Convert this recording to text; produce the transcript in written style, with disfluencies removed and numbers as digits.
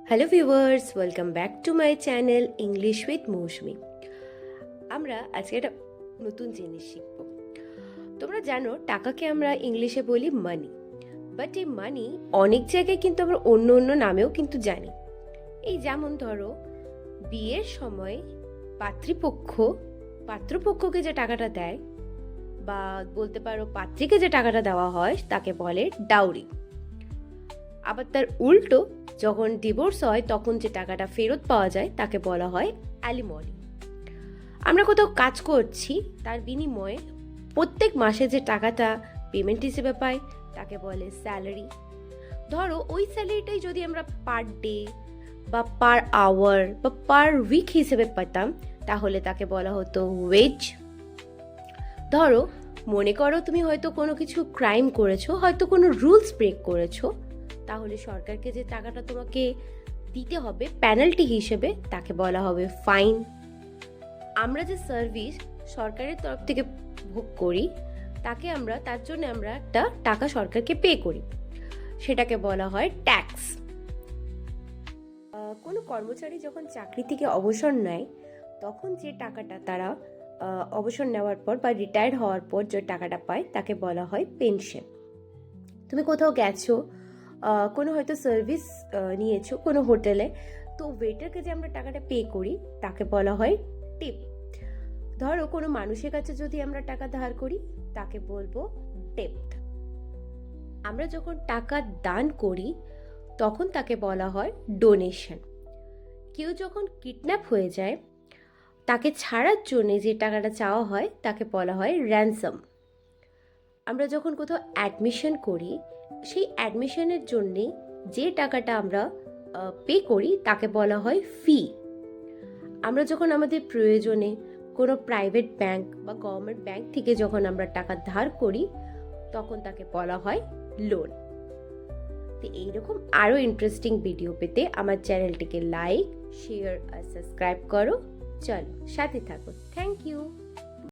Hello viewers, welcome back to my channel English with Mousumi. আমরা আজকে একটা নতুন জিনিস শিখব। তোমরা জানো টাকাকে আমরা ইংলিশে বলি মানি, বাট এই মানি অনেক জায়গায় কিন্তু আমরা অন্য অন্য নামেও কিন্তু জানি। এই যেমন ধরো বিয়ের সময় পাত্রপক্ষকে যে টাকাটা দেয়, বা বলতে পারো পাত্রীকে যে টাকাটা দেওয়া হয় তাকে বলে ডাউরি। আবার তার উল্টো যখন ডিভোর্স হয় তখন যে টাকাটা ফেরত পাওয়া যায় তাকে বলা হয় অ্যালিমনি। আমরা কোথাও কাজ করছি, তার বিনিময়ে প্রত্যেক মাসে যে টাকাটা পেমেন্ট হিসেবে পাই তাকে বলে স্যালারি। ধরো ওই স্যালারিটাই যদি আমরা পার ডে বা পার আওয়ার বা পার উইক হিসেবে পেতাম তাহলে তাকে বলা হতো ওয়েজ। ধরো মনে করো তুমি হয়তো কোনো কিছু ক্রাইম করেছো, হয়তো কোনো রুলস ব্রেক করেছো, তাহলে সরকারকে যে টাকাটা তোমাকে দিতে হবে পেনাল্টি হিসেবে তাকে বলা হবে ফাইন। আমরা যে সার্ভিস সরকারের তরফ থেকে ভোগ করি তাকে আমরা তার জন্য আমরা একটা টাকা সরকারকে পে করি, সেটাকে বলা হয় ট্যাক্স। কোনো কর্মচারী যখন চাকরি থেকে অবসর নেয় তখন যে টাকাটা তারা অবসর নেওয়ার পর বা রিটায়ার্ড হওয়ার পর যে টাকাটা পায় তাকে বলা হয় পেনশন। তুমি কোথাও গেছো, কোনো হয়তো সার্ভিস নিয়েছো কোনো হোটেলে, তো ওয়েটারকে যে আমরা টাকাটা পে করি তাকে বলা হয় টিপ। ধরো কোনো মানুষের কাছে যদি আমরা টাকা ধার করি তাকে বলবো ডেপ্ট। আমরা যখন টাকা দান করি তখন তাকে বলা হয় ডোনেশন। কেউ যখন কিডন্যাপ হয়ে যায় তাকে ছাড়ার জন্য যে টাকাটা চাওয়া হয় তাকে বলা হয় র্যানসাম। আমরা যখন কোথাও অ্যাডমিশন করি সেই অ্যাডমিশনের জন্যে যে টাকাটা আমরা পে করি তাকে বলা হয় ফি। আমরা যখন আমাদের প্রয়োজনে কোনো প্রাইভেট ব্যাংক বা গভর্নমেন্ট ব্যাংক থেকে যখন আমরা টাকা ধার করি তখন তাকে বলা হয় লোন। তো এইরকম আরও ইন্টারেস্টিং ভিডিও পেতে আমার চ্যানেলটিকে লাইক, শেয়ার আর সাবস্ক্রাইব করো। চলো সাথে থাকো। Thank you.